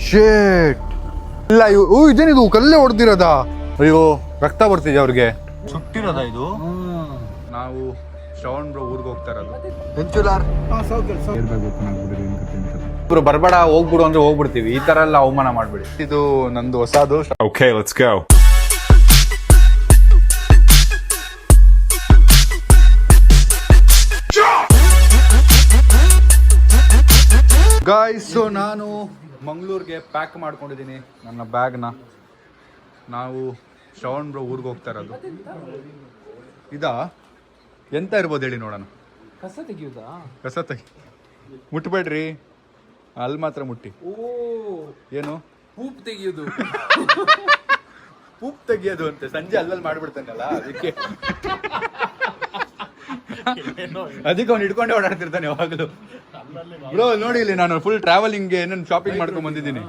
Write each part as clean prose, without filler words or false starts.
ಶೇಟ್ ಇಲ್ಲ ಇದೇನಿದು ಕಲ್ಲೇ ಹೊಡೆದಿರೋದಾ? ಅಯ್ಯೋ ರಕ್ತ ಬರ್ತಿದೆ ಅವ್ರಿಗೆ. ಸುಟ್ಟಿರೋದ ಇದು? ನಾವು ಶ್ರವಣ್ ಬ್ರೋ ಊರಿಗೆ ಹೋಗ್ತಾ ಇರೋದು. ಇಬ್ರು ಬರ್ಬೇಡ ಹೋಗ್ಬಿಡು ಅಂದ್ರೆ ಹೋಗ್ಬಿಡ್ತೀವಿ. ಈ ತರ ಎಲ್ಲ ಅವಮಾನ ಮಾಡ್ಬಿಡಿ. ಇದು ನಂದು ಹೊಸದು. Okay, let's go. ಗಾಯ್ಸ್, ನಾನು ಮಂಗಳೂರಿಗೆ ಪ್ಯಾಕ್ ಮಾಡ್ಕೊಂಡಿದ್ದೀನಿ ನನ್ನ ಬ್ಯಾಗ್ನ. ನಾವು ಶ್ರವಣ್ ಬ್ರೋ ಊರಿಗೆ ಹೋಗ್ತಾ ಇರೋದು. ಇದಾ ಎಂತ ಇರ್ಬೋದು ಹೇಳಿ ನೋಡೋಣ. ಕಸ ತೆಗಿಯುವುದಾ? ಕಸ ತೆಗಿ, ಮುಟ್ಬೇಡ್ರಿ. ಅಲ್ಲಿ ಮಾತ್ರ ಮುಟ್ಟಿ. ಓ, ಏನು ಪೂಪ್ ತೆಗಿಯೋದು? ಪೂಪ್ ತೆಗಿಯೋದು ಅಂತೆ. ಸಂಜೆ ಅಲ್ಲಲ್ಲಿ ಮಾಡ್ಬಿಡ್ತಾನಲ್ಲ, ಅದಕ್ಕೆ ಅವ್ನು ಹಿಡ್ಕೊಂಡೆ ಓಡಾಡ್ತಿರ್ತಾನೆ ಯಾವಾಗಲೂ. ಬ್ರೋ ನೋಡಿ, ಇಲ್ಲಿ ನಾನು ಫುಲ್ ಟ್ರಾವೆಲಿಂಗ್ಗೆ ಏನೇನು ಶಾಪಿಂಗ್ ಮಾಡ್ಕೊಂಡ್ ಬಂದಿದ್ದೀನಿ.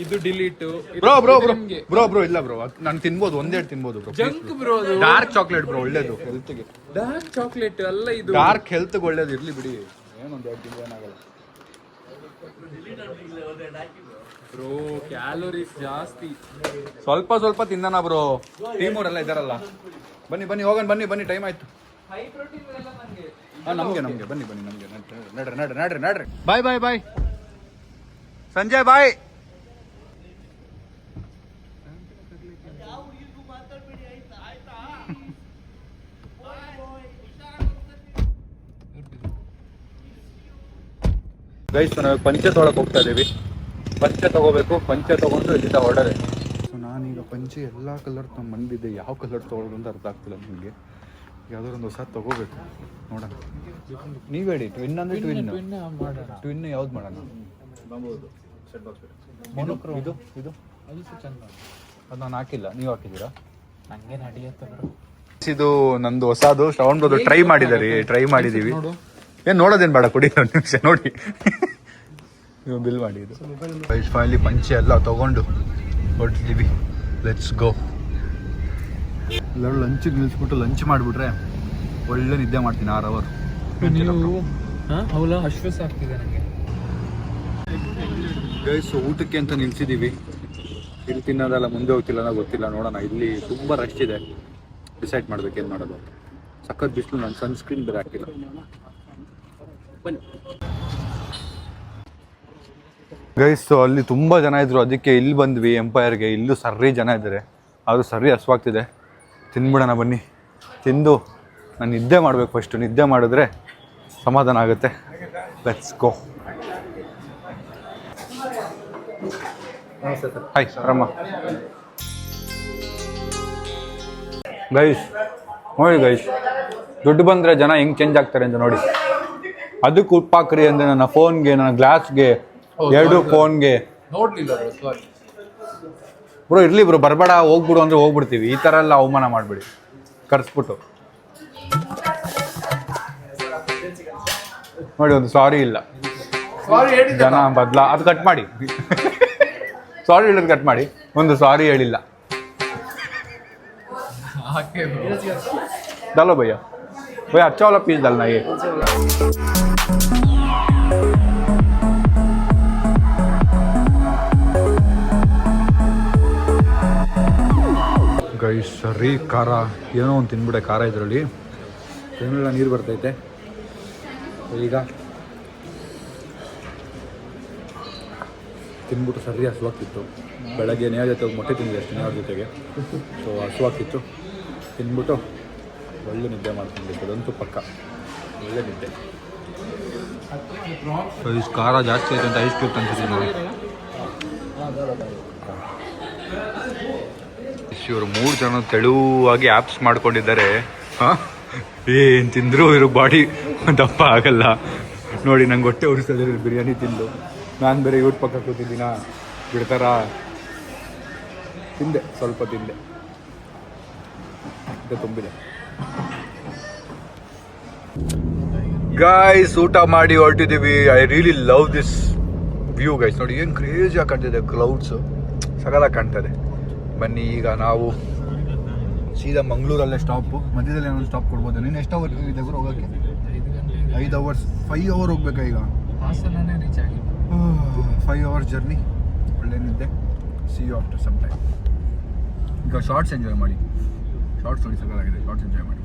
ಇದು delete bro bro bro bro bro ಇಲ್ಲ ಬ್ರೋ, ನಾನು ತಿನ್ಬೋದು, ಒಂದೆರಡು ತಿನ್ಬೋದು bro. Junk bro. Dark chocolate bro, ಒಳ್ಳೇದು ಹೆಲ್ತ್ಗೆ. ಡಾರ್ಕ್ ಚಾಕ್ಲೇಟ್ ಅಲ್ಲ ಇದು. ಡಾರ್ಕ್ ಹೆಲ್ತ್ಗೆ ಒಳ್ಳೇದು, ಇರ್ಲಿ ಬಿಡಿ. ಏನೊಂದು ಎರಡು ತಿಂಗಳು ಏನಾಗಲ್ಲ ಬ್ರೋ. ಕ್ಯಾಲೋರೀಸ್ ಜಾಸ್ತಿ. ಸ್ವಲ್ಪ ಸ್ವಲ್ಪ ತಿನ್ನೋಣ ಬ್ರೋ. ಟೀಮ್ ಅವರೆಲ್ಲ ಇದಾರಲ್ಲ. ಬನ್ನಿ ಬನ್ನಿ ಹೋಗೋಣ, ಬನ್ನಿ ಬನ್ನಿ, ಟೈಮ್ ಆಯ್ತು. ಹೈ ಪ್ರೋಟೀನ್ ಎಲ್ಲ ನನಗೆ. ನಮ್ಗೆ ಬನ್ನಿ ಬನ್ನಿ, ನಮ್ಗೆ ನಡ್ರಿ. ಬಾಯ್ ಬಾಯ್ ಬಾಯ್ ಸಂಜಯ್, ಬಾಯ್. ಗೈಸ್, ನಾವು ಪಂಚೆ ತೊಗೊಳಕ್ ಹೋಗ್ತಾ ಇದೀವಿ. ಪಂಚೆ ತಗೋಬೇಕು. ಪಂಚೆ ತಗೊಂಡು ಇಲ್ಲಿಂದ ಹೊರಡದೆ. ಸೊ ನಾನೀಗ ಪಂಚೆ ಎಲ್ಲ ಕಲರ್ ಬಂದಿದ್ದೆ. ಯಾವ ಕಲರ್ ತೊಗೊಳ್ಳೋದು ಅಂತ ಅರ್ಥ ಆಗ್ತಿಲ್ಲ ನನಗೆ. ಯಾವ್ದಾದ್ರು ಒಂದು ಹೊಸ ತಗೋಬೇಕು, ನೋಡೋಣ. ನೀವು ಹೇಳಿ. ಟ್ವಿನ್ ಅಂದ್ರೆ ಟ್ವಿನ್ ಯಾವ್ದು ಮಾಡೋಣ? ಇದು ಇದು ಅದು ನಾನು ಹಾಕಿಲ್ಲ, ನೀವು ಹಾಕಿದ್ದೀರಾ? ನಂಗೆ ನಡೆಯುತ್ತೆ ಬ್ರೋ. ಇದು ನಂದು ಹೊಸದು. ಶ್ರವಣ್ ಬ್ರೋ ಟ್ರೈ ಮಾಡಿದೀವಿ. ಏನ್ ನೋಡೋದೇನ್ ಬೇಡ, ಕೊಡಿ ಒಂದು ನಿಮಿಷ ನೋಡಿ. ನೀವು ಬಿಲ್ ಮಾಡಿ. ಇದು ಫೈನಲಿ ಪಂಚೆ ಎಲ್ಲ ತಗೊಂಡು ಹೊರಟಿದ್ದೀವಿ. Let's go. ಎಲ್ಲರೂ ಲಂಚಿಗೆ ನಿಲ್ಲಿಸ್ಬಿಟ್ಟು ಲಂಚ್ ಮಾಡಿಬಿಟ್ರೆ ಒಳ್ಳೆ ನಿದ್ದೆ ಮಾಡ್ತೀನಿ 6 ಅವರ್. ಅವಳ ಅಶ್ವಾಸ ಆಗ್ತಿದೆ ನನಗೆ. ಗೈಸ್, ಊಟಕ್ಕೆ ಅಂತ ನಿಲ್ಸಿದ್ದೀವಿ. ಇಲ್ಲಿ ತಿನ್ನೋದೆಲ್ಲ ಮುಂದೆ ಹೋಗ್ತಿಲ್ಲ ಅನ್ನೋ ಗೊತ್ತಿಲ್ಲ, ನೋಡೋಣ. ಇಲ್ಲಿ ತುಂಬ ರಶ್ ಇದೆ. ಡಿಸೈಡ್ ಮಾಡ್ಬೇಕು ಏನು ಮಾಡೋದು. ಸಖತ್ ಬಿಸಿಲು, ನಾನು ಸನ್ಸ್ಕ್ರೀನ್ ಬೇರೆ ಹಾಕಿಲ್ಲ. ಗೈಸ್, ಅಲ್ಲಿ ತುಂಬ ಜನ ಇದ್ರು, ಅದಕ್ಕೆ ಇಲ್ಲಿ ಬಂದ್ವಿ ಎಂಪೈರ್ಗೆ. ಇಲ್ಲೂ ಸರ್ರಿ ಜನ ಇದ್ದಾರೆ, ಆದರೂ ಸರ್ರಿ ಹಸುವಾಗ್ತಿದೆ. ತಿನ್ಬಿಡೋಣ ಬನ್ನಿ. ತಿಂದು ನಾನು ನಿದ್ದೆ ಮಾಡಬೇಕು ಫಸ್ಟು. ನಿದ್ದೆ ಮಾಡಿದ್ರೆ ಸಮಾಧಾನ ಆಗುತ್ತೆ. Let's go. ಹಾಯ್ ರಮ್ಮ. ಗೈಸ್ ನೋಡಿ, ಗೈಸ್ ದುಡ್ಡು ಬಂದರೆ ಜನ ಹೆಂಗೆ ಚೇಂಜ್ ಆಗ್ತಾರೆ ಅಂತ ನೋಡಿ. ಅದಕ್ಕೆ ಉಪ್ಪಾಕ್ರಿ ಅಂದರೆ ನನ್ನ ಫೋನ್ಗೆ, ನನ್ನ ಗ್ಲಾಸ್ಗೆ, 2 ಫೋನ್ಗೆ. ನೋಡ್ಲಿಲ್ಲ ಬ್ರೋ ಇರ್ಲಿ ಬ್ರೋ, ಬರಬೇಡ ಹೋಗ್ಬಿಡು ಅಂದರೆ ಹೋಗ್ಬಿಡ್ತೀವಿ. ಈ ಥರ ಎಲ್ಲ ಅವಮಾನ ಮಾಡಿಬಿಡಿ ಕರ್ಸ್ಬಿಟ್ಟು. ನೋಡಿ, ಒಂದು ಸಾರಿ ಇಲ್ಲ. ಜನ ಅದು ಕಟ್ ಮಾಡಿ. ಸಾರಿ ಹೇಳಿದ್ರೆ ಕಟ್ ಮಾಡಿ. ಒಂದು ಸಾರಿ ಹೇಳಿಲ್ಲ. डालो भैया, भैया अच्छा वाला पीस डालना ये. ಗೈಸ್, ಸರಿ ಖಾರ ಏನೋ ಒಂದು ತಿನ್ಬಿಟ್ಟೆ. ಖಾರ ಇದರಲ್ಲಿ ತಿನ್ನೆಲ್ಲ ನೀರು ಬರ್ತೈತೆ. ಈಗ ತಿನ್ಬಿಟ್ಟು ಸರಿ ಹಸುವಾಗ್ತಿತ್ತು. ಬೆಳಗ್ಗೆ ನೇಹ ಜೊತೆ ಮೊಟ್ಟೆ ತಿಂದಿದೆ ಅಷ್ಟೇ, ನೇಹ ಜೊತೆಗೆ. ಸೊ ಹಸುವಾಗ್ತಿತ್ತು. ತಿಂದ್ಬಿಟ್ಟು ಒಳ್ಳೆ ನಿದ್ದೆ ಮಾಡ್ಕೊಂಡಿದ್ದೆ. ಅದಂತೂ ಪಕ್ಕ ಒಳ್ಳೆ ನಿದ್ದೆ. ಸೊ ಇಷ್ಟು ಖಾರ ಜಾಸ್ತಿ ಆಯ್ತು ಅಂತ ಐಸ್ ಕ್ಯೂಬ್ ತಂದಿದ್ದೀನಿ ನೋಡಿ. ಇವರು 3 ಜನ ತೆಳುವಾಗಿ ಆ್ಯಪ್ಸ್ ಮಾಡ್ಕೊಂಡಿದ್ದಾರೆ. ಏನು ತಿಂದರೂ ಇರೋ ಬಾಡಿ ದಪ್ಪ ಆಗಲ್ಲ ನೋಡಿ. ನಂಗೆ ಹೊಟ್ಟೆ ಉರಿಸ್ತದೆ ಬಿರಿಯಾನಿ ತಿಂದು. ನಾನು ಬೇರೆ ಇವ್ರ ಪಕ್ಕ ಕೂತಿದ್ದೀನ, ಬಿಡ್ತಾರ. ತಿಂದೆ, ಸ್ವಲ್ಪ ತಿಂದೆ, ತುಂಬಿದೆ. ಗೈಸ್, ಊಟ ಮಾಡಿ ಹೊರಟಿದ್ದೀವಿ. I really love this view guys. ನೋಡಿ ಏನು ಕ್ರೇಜಿಯಾಗಿ ಕಾಣ್ತಿದೆ. ಕ್ಲೌಡ್ಸು ಸಗಲಾಗಿ ಕಾಣ್ತದೆ. ಬನ್ನಿ, ಈಗ ನಾವು ಸೀದಾ ಮಂಗಳೂರಲ್ಲೇ ಸ್ಟಾಪು. ಮಧ್ಯದಲ್ಲಿ ಏನೋ ಸ್ಟಾಪ್ ಕೊಡ್ಬೋದು. ನೀನು ಎಷ್ಟು ಅವರ್ ಇದೆ ಗುರು ಹೋಗೋಕ್ಕೆ? 5 ಅವರ್ಸ್ 5 ಅವರ್ ಹೋಗ್ಬೇಕಾ ಈಗ? ಹಾಸನನೇ ರೀಚ್ ಆಗಿದೆ. 5 hours ಜರ್ನಿ, ಒಳ್ಳೆ ನಿದ್ದೆ. See you after some time. ಈಗ ಶಾರ್ಟ್ಸ್ ಎಂಜಾಯ್ ಮಾಡಿ. ಶಾರ್ಟ್ಸ್ ನೋಡಿ ಸಕ್ಕತ್ತಾಗಿದೆ, ಶಾರ್ಟ್ಸ್ ಎಂಜಾಯ್ ಮಾಡಿ.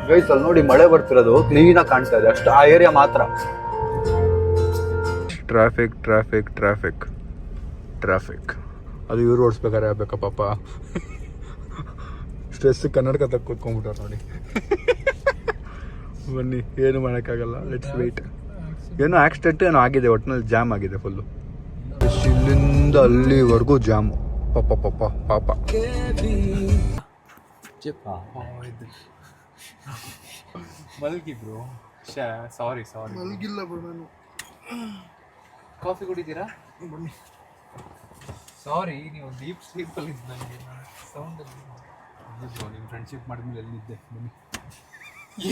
ಗೈಸ್ ಅಲ್ಲಿ ನೋಡಿ ಮಳೆ ಬರ್ತಿರೋದು ಕ್ಲೀನಾಗಿ ಕಾಣ್ತಾ ಇದೆ ಅಷ್ಟು, ಆ ಏರಿಯಾ ಮಾತ್ರ. ಟ್ರಾಫಿಕ್ ಟ್ರಾಫಿಕ್ ಟ್ರಾಫಿಕ್ ಟ್ರಾಫಿಕ್, ಅದು ಇವ್ರು ಓಡಿಸ್ಬೇಕಾರೆ ಆಗ್ಬೇಕಾ ಪಾಪ. ಸ್ಟ್ರೆಸ್ ಕನ್ನಡಕ ತಕ್ಕ ಕೂತ್ಕೊಂಡ್ಬಿಟ್ಟಾರೆ ನೋಡಿ. ಬನ್ನಿ, ಏನು ಮಾಡೋಕ್ಕಾಗಲ್ಲ, ಲೆಟ್ಸ್ ವೇಟ್. ಏನೋ ಆಕ್ಸಿಡೆಂಟ್ ಏನೋ ಆಗಿದೆ, ಒಟ್ಟಿನಲ್ಲಿ ಜಾಮ್ ಆಗಿದೆ ಫುಲ್ಲು. ಇಲ್ಲಿಂದ ಅಲ್ಲಿವರೆಗೂ ಜಾಮು. ಪಾಪ ಪಾಪ ಪಾಪ. ಮಲ್ಗಿ ಬ್ರೋ. ಸಾರಿ ಮಲಗಿಲ್ಲ ಬ್ರೋ ನಾನು. ಕಾಫಿ ಕುಡಿತೀರಾ? ಬನ್ನಿ. ಸಾರಿ, ನೀವು ಡೀಪ್ ಸ್ಲೀಪಲ್ಲಿ ಇದ್ದು ನನಗೆ ಸೌಂಡಲ್ಲಿ ಬ್ರೋ. ನಿಮ್ಮ ಫ್ರೆಂಡ್ಶಿಪ್ ಮಾಡಿದ್ಮೇಲೆ ಎಲ್ಲಿದ್ದೆ? ಬನ್ನಿ.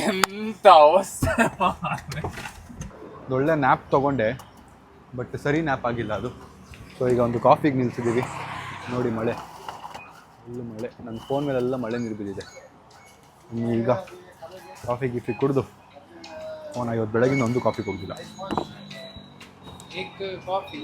ಎಂಥ ಅವಸ್ಥೆ. ಒಳ್ಳೆ ನ್ಯಾಪ್ ತೊಗೊಂಡೆ, ಬಟ್ ಸರಿ ನ್ಯಾಪ್ ಆಗಿಲ್ಲ ಅದು. ಸೊ ಈಗ ಒಂದು ಕಾಫಿಗೆ ನಿಲ್ಸಿದ್ದೀವಿ. ನೋಡಿ ಮಳೆ, ಫುಲ್ಲು ಮಳೆ. ನನ್ನ ಫೋನ್ ಮೇಲೆಲ್ಲ ಮಳೆ ನೀರು ಬಿದ್ದಿದೆ. ಈಗ ಕಾಫಿ ಗಿಫಿ ಕುಡಿದು ಫೋನ್ ಇವತ್ತು ಬೆಳಗಿನ ಒಂದು ಕಾಫಿ ಕುಡಿದಿಲ್ಲ. ಕಾಫಿ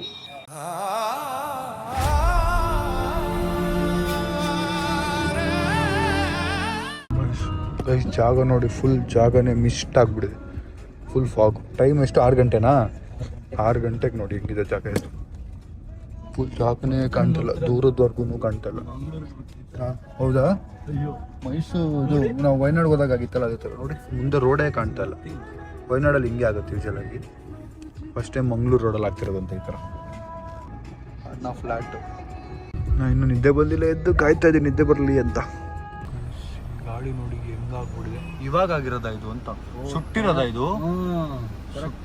ಜಾಗ ನೋಡಿ, ಫುಲ್ ಜಾಗನೇ ಮಿಸ್ಟ್ ಆಗಿಬಿಡಿದೆ, ಫುಲ್ ಫಾಗು. ಟೈಮ್ ಎಷ್ಟು? 6 ಗಂಟೆನಾ? 6 ಗಂಟೆಗೆ ನೋಡಿ ಹೆಂಗಿದೆ ಜಾಗ. ಇದು ಫುಲ್ ಜಾಗನೇ ಕಾಣ್ತಲ್ಲ, ದೂರದವರೆಗೂ ಕಾಣ್ತಲ್ಲ. ಹಾಂ ಹೌದಾ? ಮೈಸೂರು ನಾವು ವಯನಾಡು ಹೋದಾಗ ಆಗಿತ್ತಲ್ಲ ಅದೇ ಥರ ನೋಡಿ, ಮುಂದೆ ರೋಡೇ ಕಾಣ್ತಾ ಇಲ್ಲ. ವಯನಾಡಲ್ಲಿ ಹಿಂಗೆ ಆಗುತ್ತೆ ಯೂಶಲಾಗಿ. ಫಸ್ಟ್ ಟೈಮ್ ಮಂಗಳೂರು ರೋಡಲ್ಲಿ ಆಗ್ತಿರೋದಂತ ಈ ಥರ. ನಾ ಫ್ಲ್ಯಾಟು. ನಾನು ಇನ್ನೂ ನಿದ್ದೆ ಬಂದಿಲ್ಲ, ಎದ್ದು ಕಾಯ್ತಾ ಇದ್ದೀನಿ ನಿದ್ದೆ ಬರಲಿ ಅಂತ. ಗಾಡಿ ನೋಡಿ ಹೆಂಗಾಗ್ಬಿಡಿದೆ. ಇವಾಗ ಆಗಿರೋದಾ ಇದು ಅಂತ? ಸುಟ್ಟಿರೋದಾ ಇದು?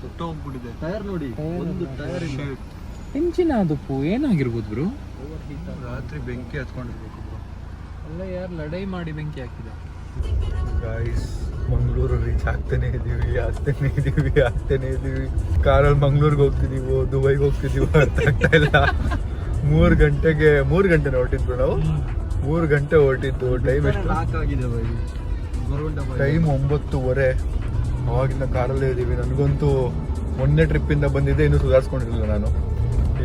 ಸುಟ್ಟೋಗ್ಬಿಟ್ಟಿದೆ. ಟೈರ್ ನೋಡಿ, ಒಂದು ಟೈರ್ ಇಂಚಿನ ಅದಪ್ಪು ಏನಾಗಿರ್ಬೋದು ಬ್ರೋ? ರಾತ್ರಿ ಬೆಂಕಿ ಹತ್ಕೊಂಡಿರ್ಬೇಕು ಬ್ರೋ. ಅಲ್ಲ ಯಾರು ಲಡೈ ಮಾಡಿ ಬೆಂಕಿ ಹಾಕಿದ. ಗಾಯ್ಸ್, ಮಂಗಳೂರು ರೀಚ್ ಆಗ್ತಾನೆ ಇದ್ದೀವಿ. ಕಾರಲ್ಲಿ ಮಂಗಳೂರಿಗೆ ಹೋಗ್ತಿದ್ದೀವೋ ದುಬೈಗೆ ಹೋಗ್ತಿದ್ದೀವೋ ಅರ್ಥ ಆಗ್ತಾ ಇಲ್ಲ. 3 ಗಂಟೆಗೆ 3 ಗಂಟೆನ ಹೊರಟಿದ್ವಿ ನಾವು. 3 ಗಂಟೆ ಹೊರಟಿದ್ದು. ಟೈಮ್ ಎಷ್ಟು? ಟೈಮ್ 9:30. ಅವಾಗಿಂದ ಕಾರಲ್ಲೇ ಇದ್ದೀವಿ. ನನಗಂತೂ ಮೊನ್ನೆ ಟ್ರಿಪ್ಪಿಂದ ಬಂದಿದ್ದೆ, ಇನ್ನೂ ಸುಧಾರಿಸ್ಕೊಂಡಿರಲಿಲ್ಲ ನಾನು.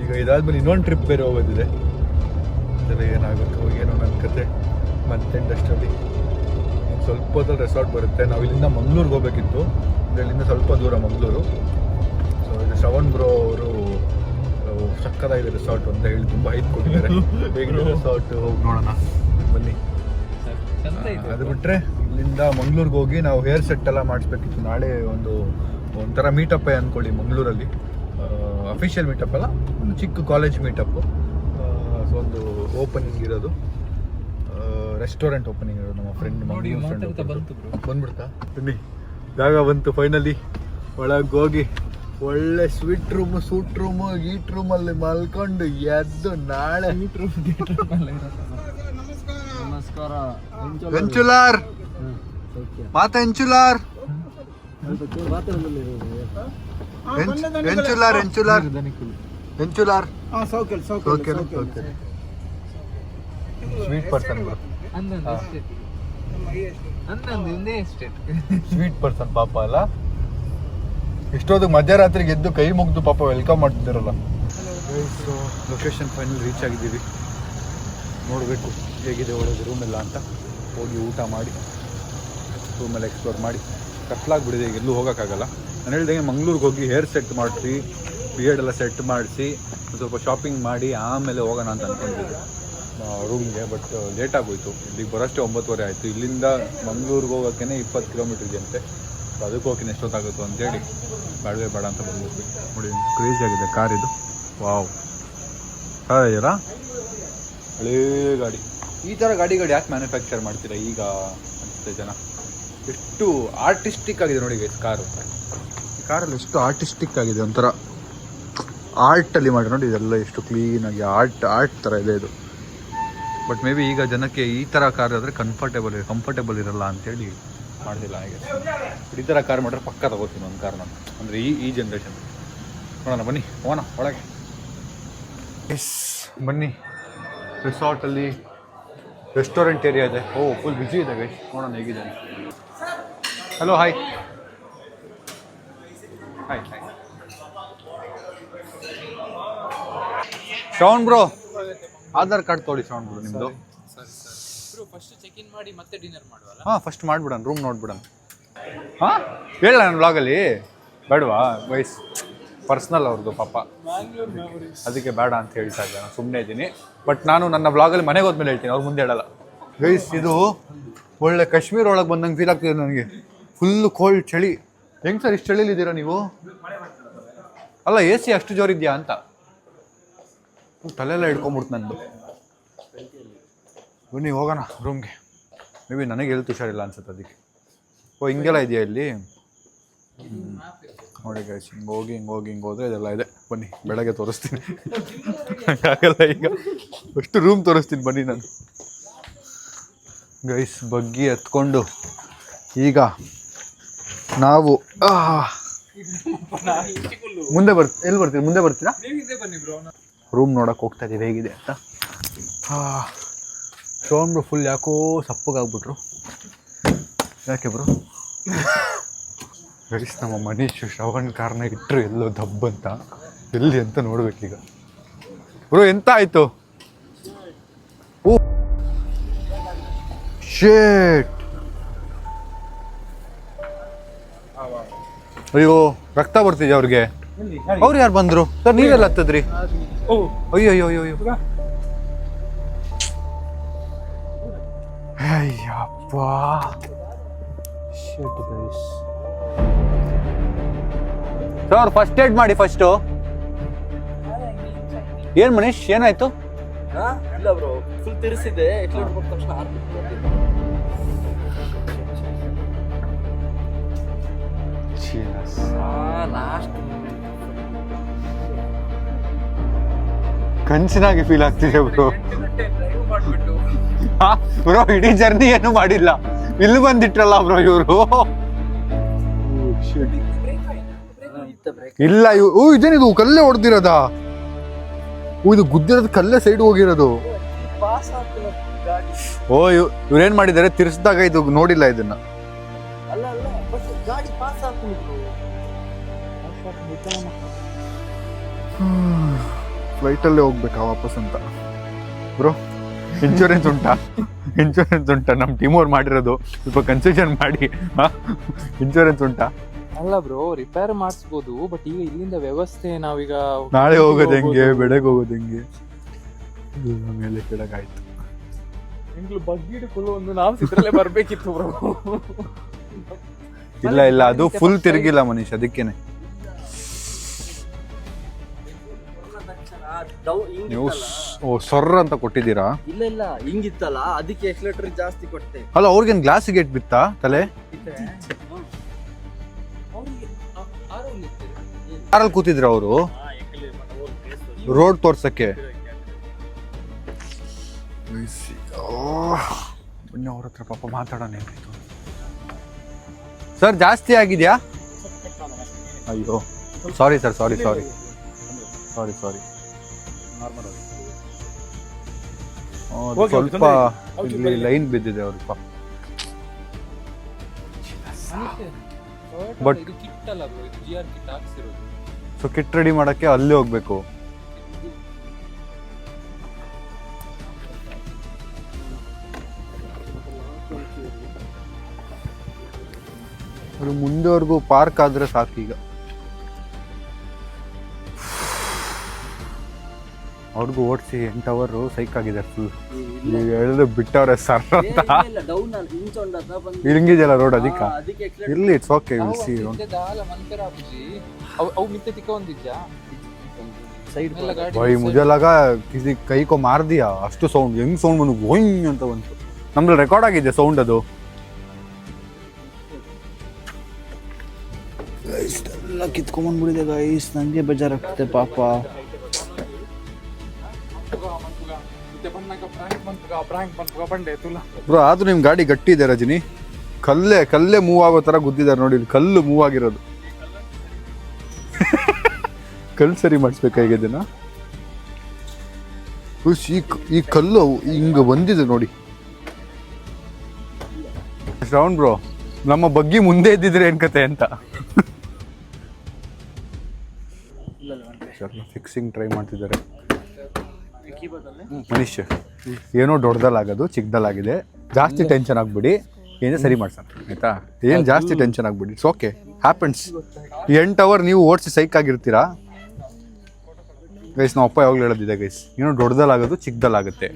ಈಗ ಇದಾದ್ಮೇಲೆ ಇನ್ನೊಂದು ಟ್ರಿಪ್ ಬೇರೆ ಹೋಗೋದಿದೆ. ಅದೆಲ್ಲ ಏನಾಗುತ್ತೋ ಏನೋ ನನ್ನ ಕತೆ. ಮಂತ್ ಅಷ್ಟರಲ್ಲಿ ಸ್ವಲ್ಪ ಹೊತ್ತಲ್ಲಿ ರೆಸಾರ್ಟ್ ಬರುತ್ತೆ. ನಾವು ಇಲ್ಲಿಂದ ಮಂಗಳೂರಿಗೆ ಹೋಗ್ಬೇಕಿತ್ತು, ಇಲ್ಲಿಂದ ಸ್ವಲ್ಪ ದೂರ ಮಂಗಳೂರು. ಸೊ ಇದು ಶ್ರವಣ್ ಬ್ರೋ ಅವರು ಸಕ್ಕತ್ತಾಗಿದೆ ರೆಸಾರ್ಟ್ ಅಂತ ಹೇಳಿ ತುಂಬ ಹೈಟ್ ಕೊಟ್ಟಿದ್ದಾರೆ. ಬೇಗ ರೆಸಾರ್ಟ್ ಹೋಗಿ ನೋಡೋಣ ಬನ್ನಿ. ಅದು ಬಿಟ್ಟರೆ ಇಲ್ಲಿಂದ ಮಂಗಳೂರಿಗೆ ಹೋಗಿ ನಾವು ಹೇರ್ ಸೆಟ್ ಎಲ್ಲ ಮಾಡಿಸ್ಬೇಕಿತ್ತು. ನಾಳೆ ಒಂಥರ ಮೀಟಪ್ಪೇ ಅಂದ್ಕೊಳ್ಳಿ ಮಂಗಳೂರಲ್ಲಿ. ಅಫಿಷಿಯಲ್ ಮೀಟಪ್ ಅಲ್ಲ, ಒಂದು ಚಿಕ್ಕ ಕಾಲೇಜ್ ಮೀಟಪ್ಪು. ಸೊ ಒಂದು ಓಪನಿಂಗ್ ಇರೋದು, ರೆಸ್ಟೋರೆಂಟ್ ಓಪನಿಂಗ್ ಇರೋದು. ನಮ್ಮ ಫ್ರೆಂಡ್ ಬಂದ್ಬಿಡ್ತಾ ಬನ್ನಿ. ಜಾಗ ಬಂತು ಫೈನಲಿ. ಒಳಗೆ ಹೋಗಿ ಒಳ್ಳೆ ಸ್ವೀಟ್ ರೂಮು, ಸೂಟ್ ರೂಮು, ಗೀಟ್ ರೂಮಲ್ಲಿ ಮಲ್ಕೊಂಡು ಎದ್ದು ನಾಳೆ ನಮಸ್ಕಾರ. ಎಂಚುಲಾರ್ ಮಾತಾ ಎಂಚುಲಾರ್ ಎಂಚುಲಾರ್ ಎಂಚುಲಾರ್ ಎಂಚುಲಾರ್ ಸ್ವೀಟ್ ಪರ್ಸನ್ ಸ್ವೀಟ್ ಪರ್ಸನ್ ಪಾಪ ಅಲ್ಲ. ಇಷ್ಟೊತ್ತಿಗೆ ಮಧ್ಯರಾತ್ರಿಗೆ ಎದ್ದು ಕೈ ಮುಗಿದು ಪಾಪ ವೆಲ್ಕಮ್ ಮಾಡ್ತಿದ್ದಾರಲ್ಲ. ಲೊಕೇಶನ್ ಫೈನಲ್ ರೀಚ್ ಆಗಿದ್ದೀವಿ. ನೋಡಬೇಕು ಹೇಗಿದೆ ಒಳಗೆ ರೂಮೆಲ್ಲ ಅಂತ. ಹೋಗಿ ಊಟ ಮಾಡಿ ರೂಮೆಲ್ಲ ಎಕ್ಸ್ಪ್ಲೋರ್ ಮಾಡಿ. ಕತ್ಲಾಗ್ಬಿಟ್ಟಿದೆ, ಈಗ ಎಲ್ಲೂ ಹೋಗೋಕ್ಕಾಗಲ್ಲ. ನಾನು ಹೇಳ್ದಂಗೆ ಮಂಗ್ಳೂರಿಗೆ ಹೋಗಿ ಹೇರ್ ಸೆಟ್ ಮಾಡಿಸಿ, ಬಿಯರ್ಡ್ ಎಲ್ಲ ಸೆಟ್ ಮಾಡಿಸಿ, ಸ್ವಲ್ಪ ಶಾಪಿಂಗ್ ಮಾಡಿ ಆಮೇಲೆ ಹೋಗೋಣ ಅಂತ ಅಂದ್ಕೊಂಡಿದ್ದೆ ರೂಮ್ಗೆ. ಬಟ್ ಲೇಟ್ ಆಗೋಯ್ತು. ಇಲ್ಲಿಗೆ ಬರೋಷ್ಟೇ 9:30 ಆಯಿತು. ಇಲ್ಲಿಂದ ಮಂಗ್ಳೂರಿಗೆ ಹೋಗೋಕ್ಕೇ 20 ಕಿಲೋಮೀಟ್ರ್ ಇದೆಯಂತೆ. ಸೊ ಅದಕ್ಕೆ ಹೋಗಿ ಎಷ್ಟೊತ್ತಾಗುತ್ತೋ ಅಂತೇಳಿ ಬೇಡವೇ ಬೇಡ ಅಂತ ಬಂದ್ಬಿಟ್ವಿ. ನೋಡಿ ಕ್ರೇಜಿ ಆಗಿದೆ ಕಾರ್ ಇದು. ವಾವ್, ಇದೆಯಲ್ಲ ಹಳೇ ಗಾಡಿ. ಈ ಥರ ಗಾಡಿಗಳು ಯಾಕೆ ಮ್ಯಾನುಫ್ಯಾಕ್ಚರ್ ಮಾಡ್ತೀರಾ ಈಗ ಅನಿಸುತ್ತೆ ಜನ. ಎಷ್ಟು ಆರ್ಟಿಸ್ಟಿಕ್ ಆಗಿದೆ ನೋಡಿ ಕಾರು. ಈ ಕಾರಲ್ಲಿ ಎಷ್ಟು ಆರ್ಟಿಸ್ಟಿಕ್ ಆಗಿದೆ, ಒಂಥರ ಆರ್ಟಲ್ಲಿ ಮಾಡಿ ನೋಡಿ. ಇದೆಲ್ಲ ಎಷ್ಟು ಕ್ಲೀನಾಗಿ ಆರ್ಟ್ ಥರ ಇದೆ ಇದು. ಬಟ್ ಮೇ ಬಿ ಈಗ ಜನಕ್ಕೆ ಈ ಥರ ಕಾರ್ ಆದರೆ ಕಂಫರ್ಟೇಬಲ್ ಇರಲ್ಲ ಅಂತೇಳಿ ಮಾಡ್ತಿಲ್ಲ ಹಾಗೆ. ಈ ಥರ ಕಾರ್ ಮಾಡಿದ್ರೆ ಪಕ್ಕ ತಗೋತೀನಿ ಒಂದು ಕಾರ್ ನಾನು, ಅಂದರೆ ಈ ಜನ್ರೇಷನ್. ನೋಡೋಣ ಬನ್ನಿ ಹೋಗೋಣ ಒಳಗೆ. ಎಸ್ ಬನ್ನಿ, ರೆಸಾರ್ಟಲ್ಲಿ ರೆಸ್ಟೋರೆಂಟ್ ಏರಿಯಾ ಇದೆ. ಓ ಫುಲ್ ಬಿಸಿ ಇದೆ ಗೈಸ್, ನೋಡೋಣ ಹೇಗಿದೆ. Hello hi hi hi. Shravan bro Aadhaar card ತೊಗೊಳ್ಳಿ ಶ್ರವಣ್ ಬ್ರೋ ನಿಮ್ಮದು. ಬ್ರೋ ಫಸ್ಟ್ ಚೆಕ್ ಇನ್ ಮಾಡಿ ಮತ್ತೆ ಡಿನ್ನರ್ ಮಾಡುವಲ್ಲ? ಹಾಂ ಫಸ್ಟ್ ಮಾಡಿಬಿಡೋಣ, ರೂಮ್ ನೋಡ್ಬಿಡೋಣ. ಹಾಂ ಹೇಳ ನನ್ನ ಬ್ಲಾಗಲ್ಲಿ ಬೇಡವಾ ವಯಸ್ ಪರ್ಸ್ನಲ್ ಅವ್ರದ್ದು ಪಾಪ, ಅದಕ್ಕೆ ಬೇಡ ಅಂತ ಹೇಳ್ತಾ ಇಲ್ಲ, ನಾನು ಸುಮ್ಮನೆ ಇದ್ದೀನಿ. ಬಟ್ ನಾನು ನನ್ನ ಬ್ಲಾಗಲ್ಲಿ ಮನೆಗೆ ಹೋದ್ಮೇಲೆ ಹೇಳ್ತೀನಿ, ಅವ್ರು ಮುಂದೆ ಹೇಳಲ್ಲ. ಗೈಸ್ ಇದು ಒಳ್ಳೆ ಕಾಶ್ಮೀರ ಒಳಗೆ ಬಂದಂಗೆ ಫೀಲ್ ಆಗ್ತಿದೆ ನನಗೆ. ಫುಲ್ಲು ಕೋಲ್ಡ್ ಚಳಿ. ಹೆಂಗೆ ಸರ್ ಇಷ್ಟು ಚಳಿಲಿದ್ದೀರಾ ನೀವು? ಅಲ್ಲ ಎ ಸಿ ಅಷ್ಟು ಜೋರಿದ್ಯಾ ಅಂತ ತಲೆಲ್ಲ ಹಿಡ್ಕೊಂಬಿಡ್ತು ನಂದು. ಬನ್ನಿ ಹೋಗೋಣ ರೂಮ್ಗೆ. ಮೇ ಬಿ ನನಗೆ ಹೆಲ್ತ್ ಹುಷಾರಿಲ್ಲ ಅನ್ಸುತ್ತೆ ಅದಕ್ಕೆ. ಓ ಹಿಂಗೆಲ್ಲ ಇದೆಯಾ ಇಲ್ಲಿ? ನೋಡಿ ಗೈಸ್ ಹಿಂಗೆ ಹೋದರೆ ಇದೆಲ್ಲ ಇದೆ. ಬನ್ನಿ ಬೆಳಗ್ಗೆ ತೋರಿಸ್ತೀನಿ. ಆಗಲ್ಲ ಈಗ, ಅಷ್ಟು ರೂಮ್ ತೋರಿಸ್ತೀನಿ ಬನ್ನಿ ನಾನು. ಗೈಸ್ ಬಗ್ಗಿ ಎತ್ಕೊಂಡು ಈಗ ನಾವು ಮುಂದೆ ಎಲ್ಲಿ ಬರ್ತೀರಿ? ಮುಂದೆ ಬರ್ತೀರಾ? ರೂಮ್ ನೋಡಕ್ಕೆ ಹೋಗ್ತಾ ಇದೀವಿ ಹೇಗಿದೆ ಅಂತ. ಶ್ರವಣ್ರು ಫುಲ್ ಯಾಕೋ ಸಪ್ಪಗಾಗ್ಬಿಟ್ರು. ಯಾಕೆ ಬ್ರೋ? ಗೈಸ್ ನಮ್ಮ ಮನೀಶ್ ಶ್ರವಣ್ ಕಾರ್ನ ಇಟ್ಟರು ಎಲ್ಲೋ ದಬ್ಬಂತ, ಎಲ್ಲಿ ಅಂತ ನೋಡ್ಬೇಕೀಗ. ಬ್ರೋ ಎಂತ ಆಯ್ತು? ಓ ಶೇಟ್, ಅಯ್ಯೋ ರಕ್ತ ಬರ್ತಿದ್ಯಾ ಅವ್ರಿಗೆ. ಅವ್ರು ಯಾರು ಬಂದ್ರು ಸರ್? ನೀವೆಲ್ಲ ಹತ್ತದ್ರಿ? ಅಯ್ಯೋ ಅಯ್ಯೋ ಅಯ್ಯೋ ಅಯ್ಯಪ್ಪ. ಸರ್ ಫಸ್ಟ್ ಏಡ್ ಮಾಡಿ ಫಸ್ಟು. ಏನ್ ಮನೀಶ್ ಏನಾಯ್ತು? ಇಲ್ಲ ಬ್ರೋ, ಫುಲ್ ತಿರ್ಸಿದೆ. ತಕ್ಷಣ ಕನ್ಸಿನಾಗಿ ಫೀಲ್ ಆಗ್ತಿದೆ ಬ್ರೋ. ಬ್ರೋ ಇಡೀ ಜರ್ನಿ ಏನು ಮಾಡಿಲ್ಲ, ಇಲ್ಲಿ ಬಂದಿಟ್ರಲ್ಲ ಬ್ರೋ ಇವರು. ಇಲ್ಲ ಇದೇನಿದು ಕಲ್ಲೇ ಹೊಡೆದಿರೋದಾ? ಇದು ಗುದ್ದಿರೋದು ಕಲ್ಲೇ ಸೈಡ್ ಹೋಗಿರೋದು. ಓ ಇವ್ರೇನ್ ಮಾಡಿದ್ದಾರೆ, ತಿರ್ಸಿದಾಗ ಇದು ನೋಡಿಲ್ಲ ಇದನ್ನ. ಫ್ಲೈಟಲ್ಲೇ ಹೋಗ್ಬೇಕಾ ವಾಪಸ್ ಅಂತ. ಬ್ರೋ ಇನ್ಶೂರೆನ್ಸ್ ಉಂಟಾ? ಇನ್ಶೂರೆನ್ಸ್ ಉಂಟಾ? ನಮ್ಮ ಟೀಮ್ ಅವ್ರು ಮಾಡಿರೋದು, ಸ್ವಲ್ಪ ಕನ್ಸೆಷನ್ ಮಾಡಿ. ಇನ್ಶೂರೆನ್ಸ್ ಉಂಟಾ? ಅಲ್ಲ ಬ್ರೋ, ರಿಪೇರ್ ಮಾಡಿಸ್ಬೋದು, ಬಟ್ ಈಗ ಇಲ್ಲಿಂದ ವ್ಯವಸ್ಥೆ ನಾವೀಗ ನಾಳೆ ಹೋಗೋದು ಹೆಂಗೆ, ಬೆಳಗ್ಗೆ ಹೋಗೋದು ಹೆಂಗೆ? ಮೇಲೆ ಕೆಳಗಾಯ್ತು. ನಾವು ಸಿದ್ರಲ್ಲೇ ಬರ್ಬೇಕಿತ್ತು ಬ್ರೋ. ಇಲ್ಲ ಅದು ಫುಲ್ ತಿರುಗಿಲ್ಲ ಮನೀಶ್, ಅದಕ್ಕೇನೆ. ನೀವು ಸೊರ್ರ ಅಂತ ಕೊಟ್ಟಿದ್ದೀರಾ? ಇಲ್ಲ ಹಿಂಗಿತ್ತಲ್ಲ, ಅದಕ್ಕೆ ಎಕ್ಸ್ಲೇಟರ್ ಜಾಸ್ತಿ ಕೊಟ್ಟೆ. ಅಲ್ಲ ಅವ್ರಿಗೇನು ಗ್ಲಾಸ್ ಗೇಟ್ ಬಿತ್ತಾ ತಲೆ? ಕಾರಲ್ಲಿ ಕೂತಿದ್ರ ಅವರು ರೋಡ್ ತೋರ್ಸಕ್ಕೆ? ಬನ್ನಿ ಅವ್ರ ಹತ್ರ ಪಾಪ ಮಾತಾಡೋಣ. ಏನಾಯ್ತು ಸರ್? ಜಾಸ್ತಿ ಆಗಿದೆಯಾ? ಅಯ್ಯೋ ಸಾರಿ ಸರ್, ಸಾರಿ ಸ್ವಲ್ಪ ಇಲ್ಲಿ ಲೈನ್ ಬಿದ್ದಿದೆ ಅವ್ರಿಗೆ. ಬಟ್ ಸೊ ಕಿಟ್ ರೆಡಿ ಮಾಡಕ್ಕೆ ಅಲ್ಲಿ ಹೋಗ್ಬೇಕು. ಮುಂದೆವರೆಗೂ ಪಾರ್ಕ್ ಆದ್ರೆ ಸಾಕೀಗ. ಅವ್ರಿಗೂ ಓಡಿಸಿ 8 ಅವರ್ ಸೈಕ್ ಆಗಿದೆ ಫುಲ್. ಎಳೆದು ಬಿಟ್ಟವ್ರೆ ಸರ್ ಅಂತ. ಹಿಂಗಿದೆಯಲ್ಲ ರೋಡ್, ಅದಕ್ಕೆ ಇರ್ಲಿ, ಇಟ್ಸ್ ಓಕೆ. भाई मुझे लगा किसी कहीं को मार दिया. ಅಷ್ಟು ಸೌಂಡ್, ಹೆಂಗ್ ಸೌಂಡ್ ಬಂದು ಗೋಯಿಂಗ್ ಅಂತ ಬಂತು. ನಮ್ದ್ರಲ್ಲಿ ರೆಕಾರ್ಡ್ ಆಗಿದೆ ಸೌಂಡ್ ಅದು. ಎಲ್ಲ ಕಿತ್ಕೊಂಡ್ಬಿಟ್ಟಿದೆ ಗೈಸ್, ನಂಗೆ ಬೇಜಾರಾಗ್ತದೆ ಪಾಪ. ಬ್ರೋ ಆದ್ರೂ ನಿಮ್ ಗಾಡಿ ಗಟ್ಟಿ ಇದೆ ರಜನಿ. ಕಲ್ಲೇ ಮೂವ್ ಆಗೋ ಥರ ಗುದ್ದಿದ್ದಾರೆ ನೋಡಿ, ಇಲ್ಲಿ ಕಲ್ಲು ಮೂವ್ ಆಗಿರೋದು. ಕಲ್ಲು ಸರಿ ಮಾಡಿಸ್ಬೇಕಾ ಈಗ ಇದನ್ನ? ಈ ಕಲ್ಲು ಹಿಂಗೆ ಬಂದಿದೆ ನೋಡಿ. ಶ್ರವಣ್ ಬ್ರೋ, ನಮ್ಮ ಬಗ್ಗಿ ಮುಂದೆ ಇದ್ದಿದ್ರೆ ಏನ್ ಕತೆ ಅಂತ. ಫಿಕ್ಸಿಂಗ್ ಟ್ರೈ ಮಾಡ್ತಿದ್ದಾರೆ ಮನುಷ್ಯ. ಏನೋ ದೊಡ್ಡದಲ್ಲಾಗೋದು ಚಿಕ್ಕದಲ್ಲಾಗಿದೆ, ಜಾಸ್ತಿ ಟೆನ್ಷನ್ ಆಗ್ಬಿಡಿ, ಏನೇ ಸರಿ ಮಾಡ್ಸೋಣ ಆಯ್ತಾ? ಏನು ಜಾಸ್ತಿ ಟೆನ್ಷನ್ ಆಗ್ಬಿಡಿ, ಇಟ್ಸ್ ಓಕೆ, ಹ್ಯಾಪನ್ಸ್. 8 ಅವರ್ ನೀವು ಓಡಿಸಿ ಸೈಕ್ ಆಗಿರ್ತೀರಾ ಗೈಸ್. ನಾವು ಅಪ್ಪ ಯಾವಾಗಲೂ ಹೇಳೋದಿದೆ ಗೈಸ್, ಏನೋ ದೊಡ್ಡದಲ್ಲಾಗೋದು ಚಿಕ್ಕದಲ್ಲಾಗುತ್ತೆ.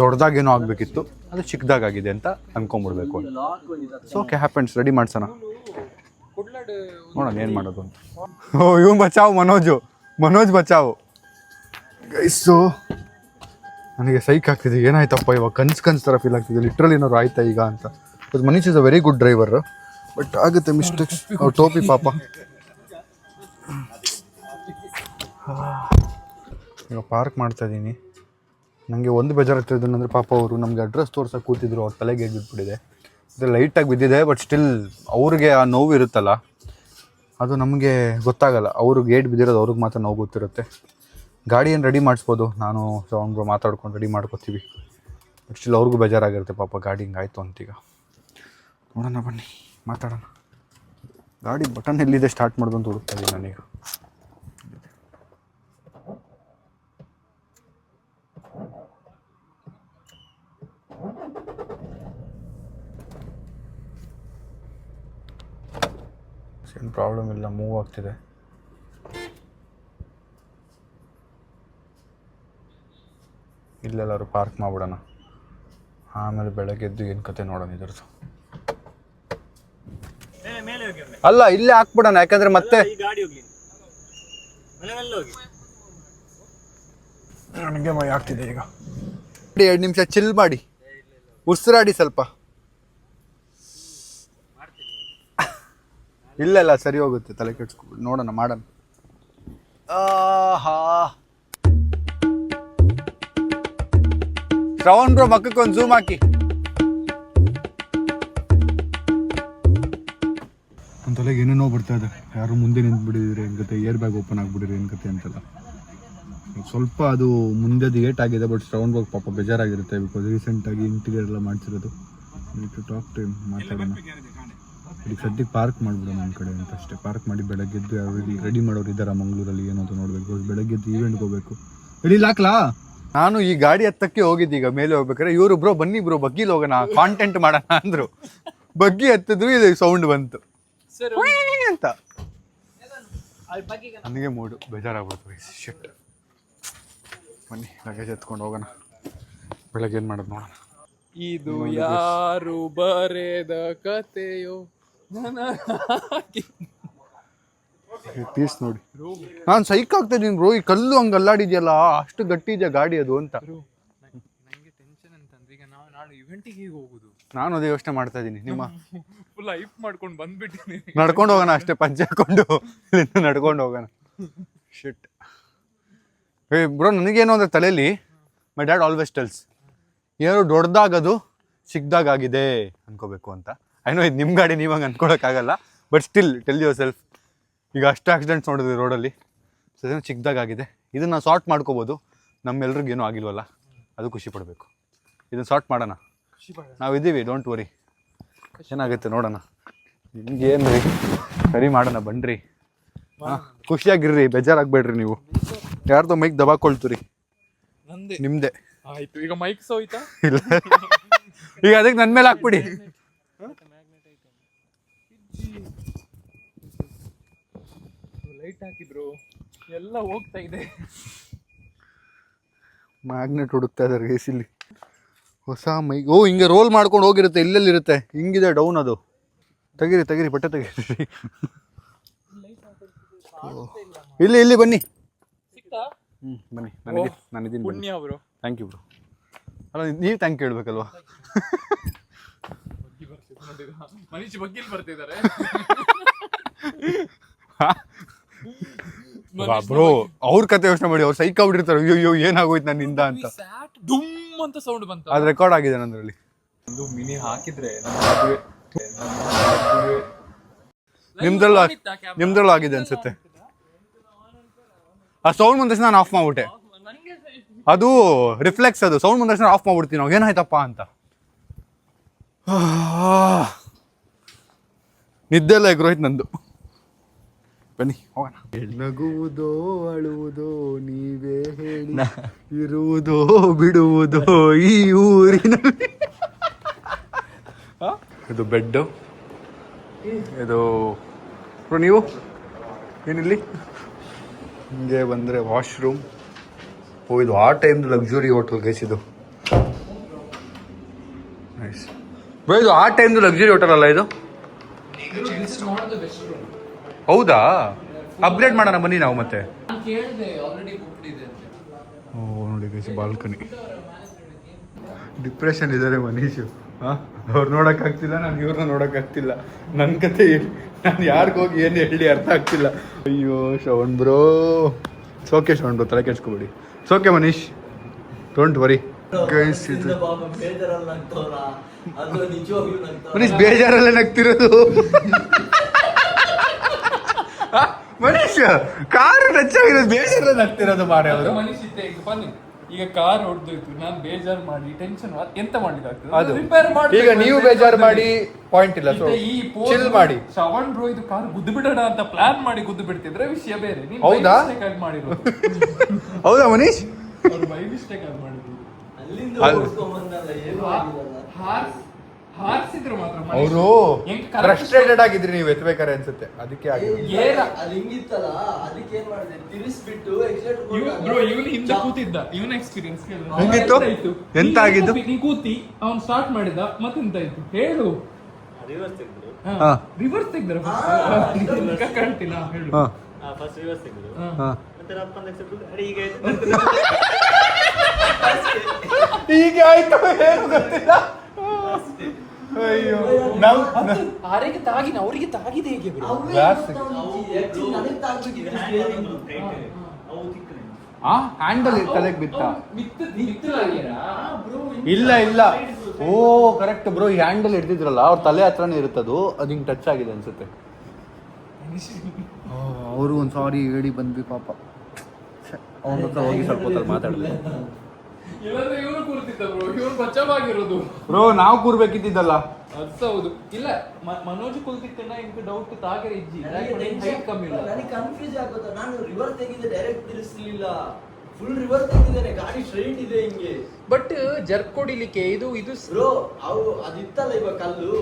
ದೊಡ್ಡದಾಗೇನೋ ಆಗಬೇಕಿತ್ತು, ಅದು ಚಿಕ್ಕದಾಗಿದೆ ಅಂತ ಅನ್ಕೊಂಡ್ಬಿಡ್ಬೇಕು. It's okay, happens. ರೆಡಿ ಮಾಡ್ಸೋಣ, ನೋಡೋಣ ಏನು ಮಾಡೋದು ಅಂತ. ಓ ಇವ್ ಬಚಾವು, ಮನೋಜ್ ಬಚಾವು ಗೈಸು. ನನಗೆ ಸೈಕ್ ಆಗ್ತಿದೆ, ಏನಾಯ್ತಪ್ಪ ಇವಾಗ ಕನ್ಸು ಥರ ಫೀಲ್ ಆಗ್ತಿದೆ. ಲಿಟ್ರಲಿ ಏನಾದ್ರು ಆಯ್ತಾ ಈಗ ಅಂತ. Manish is a very good driver, but ಆಗುತ್ತೆ ಮಿಸ್ಟೇಕ್ಸ್. ಅವ್ರು ಟೋಪಿ ಪಾಪ. ಈಗ ಪಾರ್ಕ್ ಮಾಡ್ತಾ ಇದ್ದೀನಿ. ನನಗೆ ಒಂದು ಬೇಜಾರಾಗ್ತಿದ್ದು ಅಂದರೆ ಪಾಪ ಅವರು ನಮಗೆ ಅಡ್ರೆಸ್ ತೋರ್ಸೋಕೆ ಕೂತಿದ್ರು, ಅವ್ರ ತಲೆಗೆ ಬಿದ್ದುಬಿಟ್ಟಿದೆ. ಇದು ಲೈಟಾಗಿ ಬಿದ್ದಿದೆ, ಬಟ್ ಸ್ಟಿಲ್ ಅವ್ರಿಗೆ ಆ ನೋವು ಇರುತ್ತಲ್ಲ, ಅದು ನಮಗೆ ಗೊತ್ತಾಗಲ್ಲ. ಅವ್ರಿಗೆ ಗೇಟ್ ಬಿದ್ದಿರೋದು ಅವ್ರಿಗೆ ಮಾತ್ರ ನೋವು ಗೊತ್ತಿರುತ್ತೆ. ಗಾಡಿ ಏನು ರೆಡಿ ಮಾಡಿಸ್ಬೋದು, ನಾನು ಶ್ರವಣ್ರು ಮಾತಾಡ್ಕೊಂಡು ರೆಡಿ ಮಾಡ್ಕೋತೀವಿ. ಬಟ್ ಸ್ಟಿಲ್ ಅವ್ರಿಗೂ ಬೇಜಾರಾಗಿರುತ್ತೆ ಪಾಪ, ಗಾಡಿ ಹಿಂಗಾಯ್ತು ಅಂತೀಗ. ನೋಡೋಣ ಬನ್ನಿ ಮಾತಾಡೋಣ. ಗಾಡಿ ಬಟನ್ ಎಲ್ಲಿದೆ ಸ್ಟಾರ್ಟ್ ಮಾಡೋದು ಅಂತ ಹುಡುಕ್ತಾ ಇದ್ದೀನಿ ನಾನೀಗ. ಏನು ಪ್ರಾಬ್ಲಮ್ ಇಲ್ಲ, ಮೂವ್ ಆಗ್ತಿದೆ. ಇಲ್ಲೆಲ್ಲರೂ ಪಾರ್ಕ್ ಮಾಡ್ಬಿಡೋಣ, ಆಮೇಲೆ ಬೆಳಗ್ಗೆ ಎದ್ದು ಏನು ಕತೆ ನೋಡೋಣ ಇದ್ರದ್ದು. ಅಲ್ಲ ಇಲ್ಲೇ ಹಾಕ್ಬಿಡೋಣ, ಯಾಕಂದ್ರೆ ಮತ್ತೆ ನನಗೆ ಮೈ ಆಗ್ತಿದೆ ಈಗ. 2 ನಿಮಿಷ ಚಿಲ್ ಮಾಡಿ, ಉಸಿರಾಡಿ ಸ್ವಲ್ಪ. ಇಲ್ಲ ಸರಿ ಹೋಗುತ್ತೆ, ತಲೆ ಕೆಡ್ಸ್ಕೊಬಿಡಿ. ನೋಡೋಣ, ಮಾಡೋಣ. ಶ್ರವಣ್ ಬ್ರೋ ಮಕ್ಕಕ್ಕೆ ಒಂದು ಝೂಮ್ ಹಾಕಿ. ನನ್ನ ತಲೆಗೆ ಏನೇನೋ ಬರ್ತಾ ಇದೆ. ಯಾರು ಮುಂದೆ ನಿಂತ್ಬಿಟ್ಟಿದ್ರೆ ಏನು ಕತೆ, ಏರ್ ಬ್ಯಾಗ್ ಓಪನ್ ಆಗಿಬಿಟ್ಟಿದ್ರೆ ಏನು ಕತೆ ಅಂತೆಲ್ಲ. ಸ್ವಲ್ಪ ಅದು ಮುಂದೆದು ಏಟ್ ಆಗಿದೆ, ಬಟ್ ಶ್ರವಣ್ ಬ್ರೋ ಪಾಪ ಬೇಜಾರಾಗಿರುತ್ತೆ. ಬಿಕಾಸ್ ರೀಸೆಂಟಾಗಿ ಇಂಟೀರಿಯರ್ ಎಲ್ಲ ಮಾಡಿಸಿರೋದು. ಟಾಕ್ ಟೈಮ್ ಮಾತಾಡೋಣ. ಈಗ ಸದ್ಯಕ್ಕೆ ಪಾರ್ಕ್ ಮಾಡಿಬಿಡೋಣ ನಮ್ಮ ಕಡೆ ಅಂತ ಅಷ್ಟೇ. ಪಾರ್ಕ್ ಮಾಡಿ ಬೆಳಗ್ಗೆದ್ದು ಯಾವ ರೆಡಿ ಮಾಡೋರು ಇದ್ದಾರಾ ಮಂಗಳೂರಲ್ಲಿ ಏನಂತ ನೋಡಬೇಕು. ಬೆಳಗ್ಗೆದ್ದು ಈವೆಂಟ್ಗೆ ಹೋಗ್ಬೇಕು. ರೆಡಿ ಹಾಕ್ಲಾ? ನಾನು ಈ ಗಾಡಿ ಹತ್ತಕ್ಕೆ ಹೋಗಿದ್ದೆ ಈಗ ಮೇಲೆ ಹೋಗ್ಬೇಕಾದ್ರೆ. ಇವರು ಬ್ರೋ ಬನ್ನಿ ಬ್ರೋ ಬಗ್ಗಿಲಿ ಹೋಗೋಣ, ಕಾಂಟೆಂಟ್ ಮಾಡೋಣ ಅಂದರು. ಬಗ್ಗಿ ಹತ್ತಿದ್ರು, ಇದು ಸೌಂಡ್ ಬಂತು ಅಂತ. ನನಗೆ ಮೂಡು ಬೇಜಾರಾಗ್ಬಿಡ್ತು. ಶಿಟ್, ಬನ್ನಿ ಲಗೇಜ್ ಎತ್ಕೊಂಡು ಹೋಗೋಣ. ಬೆಳಗ್ಗೆ ಏನು ಮಾಡೋದು ನೋಡೋಣ. ಇದು ಯಾರು ಬರೆದ ಕತೆಯೋ ಪೀಸ್ ನೋಡಿ. ನಾನು ಸೈಕ್ ಆಗ್ತಾ ಇದ್ದೀನಿ ಬ್ರೋ. ಈ ಕಲ್ಲು ಹಂಗೆ ಅಲ್ಲಾಡಿದ್ಯಲ್ಲ, ಅಷ್ಟು ಗಟ್ಟಿ ಇದೆಯಾ ಗಾಡಿ ಅದು ಅಂತ. ನಂಗೆ ಟೆನ್ಷನ್ ಅಂತಂದ್ರೆ ಈಗ ನಾವು ನಾಳೆ ಇವೆಂಟಿಗೆ ಹೋಗುದು. ನಾನು ಅದೇ ಯೋಚನೆ ಮಾಡ್ತಾ ಇದ್ದೀನಿ. ನಿಮ್ಮ ಫುಲ್ ಹೈಪ್ ಮಾಡ್ಕೊಂಡು ಬಂದ್ಬಿಟ್ಟಿನಿ. ನಡ್ಕೊಂಡು ಹೋಗೋಣ ಅಷ್ಟೇ, ಪಂಚೆ ಹಾಕೊಂಡು ನಡ್ಕೊಂಡು ಹೋಗೋಣ. ಶಿಟ್ ಬ್ರೋ, ನನಗೇನು ಅಂದರೆ ತಲೆಯಲ್ಲಿ ಮೈ ಡ್ಯಾಡ್ ಆಲ್ವೇಸ್ ಟೆಲ್ಸ್, ಏನೋ ದೊಡ್ಡದಾಗೋದು ಚಿಕ್ಕದಾಗಿದೆ ಅನ್ಕೋಬೇಕು ಅಂತ. ಐನೋ ಇದು ನಿಮ್ಮ ಗಾಡಿ, ನೀವು ಹಂಗೆ ಅನ್ಕೊಳಕ್ಕಾಗಲ್ಲ. But still tell yourself, ಈಗ ಅಷ್ಟು ಆಕ್ಸಿಡೆಂಟ್ಸ್ ನೋಡಿದ್ವಿ ರೋಡಲ್ಲಿ. ಸೊ ಏನೋ ಚಿಕ್ಕದಾಗಿದೆ, ಇದನ್ನು ಸಾರ್ಟ್ ಮಾಡ್ಕೋಬೋದು. ನಮ್ಮೆಲ್ರಿಗೇನೂ ಆಗಿಲ್ವಲ್ಲ, ಅದು ಖುಷಿ ಪಡಬೇಕು. ಇದನ್ನು ಸಾರ್ಟ್ ಮಾಡೋಣ, ನಾವಿದ್ದೀವಿ, ಡೋಂಟ್ ವರಿ. ಏನಾಗುತ್ತೆ ನೋಡೋಣ. ನಿಮ್ಗೇನು ರೀ, ಸರಿ ಮಾಡೋಣ ಬನ್ನಿರಿ. ಹಾಂ, ಖುಷಿಯಾಗಿರ್ರಿ, ಬೇಜಾರಾಗಬೇಡ್ರಿ. ನೀವು ಯಾರ್ದೋ ಮೈಕ್ ದಬಾಕೊಳ್ತೀರಿ, ನಿಮ್ಮದೇ ಆಯ್ತು. ಈಗ ಮೈಕ್ಸ್ ಹೋಯ್ತಾ? ಇಲ್ಲ, ಈಗ ಅದಕ್ಕೆ ನನ್ನ ಮೇಲೆ ಹಾಕ್ಬಿಡಿ. ಲೈಟ್ ಹಾಕಿದ್ರು ಎಲ್ಲ ಹೋಗ್ತಾ ಇದೆ. ಮ್ಯಾಗ್ನೆಟ್ ಹುಡುಕ್ತಾ ಇದ್ದಾರೆ ಗೈಸ್ ಇಲ್ಲಿ. ಹೊಸ ಮೈಕ್. ಓ, ಹಿಂಗೆ ರೋಲ್ ಮಾಡ್ಕೊಂಡು ಹೋಗಿರುತ್ತೆ. ಇಲ್ಲೆಲ್ಲಿರುತ್ತೆ, ಹಿಂಗಿದೆ ಡೌನ್ ಅದು. ತೆಗೀರಿ ಬಟ್ಟೆ ತೆಗೀರಿ. ಇಲ್ಲಿ ಬನ್ನಿ. ಬನ್ನಿ, ನಾನಿದ್ದೀನಿ ಬನ್ನಿ. Thank you bro. ಅಲ್ಲ, ನೀವು ಥ್ಯಾಂಕ್ ಯು ಹೇಳ್ಬೇಕಲ್ವಾ? ಮನೀಶ್ ಬಗ್ಗಿಲ್ ಬರ್ತಿದ್ದಾರೆ ಬ್ರೋ. ಅವ್ರ ಕತೆ ಯೋಚನೆ ಮಾಡಿ, ಅವ್ರು ಸೈಕ್ ಆಗ್ಬಿಟ್ಟಿರ್ತಾರೆ. ಅಯ್ಯೋ ಏನಾಗೋಯ್ತು ನನ್ನಿಂದ ಅಂತ. ಡುಮ್ ಅಂತ ಸೌಂಡ್ ಬಂತು. ಅದು ರೆಕಾರ್ಡ್ ಆಗಿದೆ ನಂದ್ರಲ್ಲಿ. ಒಂದು ಮಿನಿ ಹಾಕಿದ್ರೆ ನಿಮ್ದ್ರಲ್ಲೂ ಆಗಿದೆ ಅನ್ಸುತ್ತೆ. ಆ ಸೌಂಡ್ ಮುಂದೆ ನಾನು ಆಫ್ ಮಾಡ್ಬಿಟ್ಟೆ. ಅದು ರಿಫ್ಲೆಕ್ಸ್, ಅದು ಸೌಂಡ್ ಮುಂದೆ ಆಫ್ ಮಾಡ್ಬಿಡ್ತೀವಿ ನಾವು, ಏನಾಯ್ತಪ್ಪ ಅಂತ. ನಿದ್ದೆ ಎಲ್ಲ ಎಗ್ರೋಯ್ತು ನಂದು. ಬನ್ನಿ ಹೋಗೋಣ. ನಗುವುದೋ ಅಳುವುದೋ ನೀವೇ ಹೇಳಿ, ಇರುವುದೋ ಬಿಡುವುದೋ ಈ ಊರಿನಲ್ಲಿ. ಇದು ಬೆಡ್, ಇದು ನೀವು ಏನಿಲ್ಲಿ ಹಿಂಗೆ ಬಂದರೆ ವಾಶ್ರೂಮ್. ಇದು ಆ ಟೈಮ್ದು ಲಕ್ಸುರಿ ಹೋಟೆಲ್ ಗೈಸ್ ಇದು. ನೈಸ್ ಬ್ರೋ, ಇದು ಆ ಟೈಮ್ದು ಲಕ್ಸುರಿ ಹೋಟೆಲ್ ಅಲ್ಲ ಇದು? ಹೌದಾ? ಅಪ್ಗ್ರೇಡ್ ಮಾಡೋಣ ಬನ್ನಿ ನಾವು ಮತ್ತೆ. ಓ ನೋಡಿ ಗೈಸ್, ಬಾಲ್ಕನಿ. ಡಿಪ್ರೆಷನ್ ಇದ್ದಾರೆ ಮನೀಶು. ಅವ್ರು ನೋಡೋಕ್ಕಾಗ್ತಿಲ್ಲ, ನಾನು ಇವ್ರನ್ನ ನೋಡೋಕ್ಕಾಗ್ತಿಲ್ಲ. ನನ್ನ ಕತೆ ನಾನು ಯಾರಿಗೋಗಿ ಏನು ಹೇಳಿ ಅರ್ಥ ಆಗ್ತಿಲ್ಲ. ಅಯ್ಯೋ ಶ್ರವಣ್ ಬ್ರೋ, ಸೋಕೆ ಶ್ರವಣ್ ಬ್ರೋ, ತಲೆ ಕೆಡ್ಸ್ಕೊಬೇಡಿ. ಸೋಕೆ ಮನೀಶ್, ಡೋಂಟ್ ವರಿ ಗೈಸ್. ಇದು ಮನೀಶ್ ಬೇಜಾರಲ್ಲೇ ನಗ್ತಿರೋದು. ಮನೀಶ್ ಕಾರು ಹೆಚ್ಚಾಗಿರೋದು, ಬೇಜಾರಲ್ಲೇ ನಗ್ತಿರೋದು ಮಾರೆ ಅವರು. ಈಗ ಕಾರ್ ಹೊಡೆದೋಯ್ತು, ನಾನು ಬೇಜಾರು ಮಾಡಿ ಟೆನ್ಷನ್ ಎಂತ ಮಾಡ್ಲಿಕ್ಕೆ ಅದು ರಿಪೇರ್ ಮಾಡಿ. ಈಗ ನೀವು ಬೇಜಾರು ಮಾಡಿ ಪಾಯಿಂಟ್ ಇಲ್ಲ, ಈ ಚಿಲ್ ಮಾಡಿ. ಶ್ರವಣ್ ಬ್ರೋ ಇದು ಕಾರ್ ಗುದ್ದು ಬಿಡೋಣ ಅಂತ ಪ್ಲಾನ್ ಮಾಡಿ ಗುದ್ದು ಬಿಡ್ತಿದ್ರೆ ವಿಷಯ ಬೇರೆ. ನೀವು ಹೌದಾ? ಮಿಸ್ಟೇಕ್ ಆಗಿ ಮಾಡಿರೋದು. ಹೌದಾ ಮನೀಶ್? ಅವ್ರು ಬೈ ಮಿಸ್ಟೇಕ್ ಆಗಿ ಮಾಡಿರೋದು. ಹಾರಿಸಿದ್ರು ಮಾತ್ರ ಅವರು ಫ್ರಸ್ಟ್ರೇಟೆಡ್ ಆಗಿದ್ರಿ ನೀವು ಎತ್ಬೇಕಾರೆ ಅನ್ಸುತ್ತೆ, ಅದಕ್ಕೆ ಇವನು ಹಿಂದೆ ಕೂತಿದ್ದ, ಇವನ ಎಕ್ಸ್ಪೀರಿಯನ್ಸ್ ಹೆಂಗಿತ್ತು? ಎಂತ ಆಗಿದ್ದು? ನೀ ಕೂತಿ ಅವ್ನು ಸ್ಟಾರ್ಟ್ ಮಾಡಿದ, ಮತ್ತೆಂತ ಆಯ್ತು ಹೇಳು. ರಿವರ್ಸ್ ತೆಗ್ದ್ರ ಕಾಣ್ತೀನ ಹೇಳು. ಈಗ ಆಯ್ತು ಏನು ಗೊತ್ತಿಲ್ಲ. ಅಯ್ಯೋ ಆರೆಗೆ ತಾಗಿನ ಅವರಿಗೆ ತಾಗಿದೆ ಹೇಗೆ ಆ ಹ್ಯಾಂಡಲ್ ತಲೆಗೆ ಬಿತ್ತ? ಇಲ್ಲ ಇಲ್ಲ, ಓ ಕರೆಕ್ಟ್ ಬ್ರೋ, ಈ ಹ್ಯಾಂಡಲ್ ಹಿಡ್ದಿದ್ರಲ್ಲ ಅವ್ರ ತಲೆ ಹತ್ರನೇ ಇರುತ್ತದು, ಅದು ಹಿಂಗೆ ಟಚ್ ಆಗಿದೆ ಅನ್ಸುತ್ತೆ. ಅವರು ಒಂದು ಸಾರಿ ಹೇಳಿ ಬಂದ್ವಿ ಪಾಪ. ಅವನ ಹತ್ರ ಹೋಗಿ ಸ್ವಲ್ಪ ಹೊತ್ತಲ್ಲಿ ಮಾತಾಡಿದೆ. ಇವನು ಕೂರ್ತಿದ್ದ ಬ್ರೋ, ಇವನು ಬಚಾವಾಗಿರೋದು ಬ್ರೋ. ನಾವು ಕೂರ್ಬೇಕಿದ್ದಲ್ಲ. ಅದು ಹೌದು. ಇಲ್ಲ ಮನೋಜ್ ಕುಲ್ತಿತ್ತಣ್ಣ, ಇಂಕ ಡೌಟ್ ತಾಗರೆ ಇಜ್ಜಿ ಹೈಟ್ ಕಮ್ಮಿ ಇಲ್ಲ. ನನಗೆ ಕನ್ಫ್ಯೂಸ್ ಆಗೋದು, ನಾನು ರಿವರ್ ತೆಗೆದು ಡೈರೆಕ್ಟ್ ತಿರ್ಸ್ಲಿಲ್ಲ, ಫುಲ್ ರಿವರ್ ತೆಗೆದಿದ್ದೇನೆ, ಗಾಡಿ ಸ್ಟ್ರೈಟ್ ಇದೆ ಹಿಂಗೆ. ಬಟ್ ಜರ್ಕ್ ಕೊಡಿಲಿಕ್ಕೆ ಇದು ಬ್ರೋ ಅವು ಅದಿತ್ತಲ್ಲ ಇವಾಗ ಕಲ್ಲು,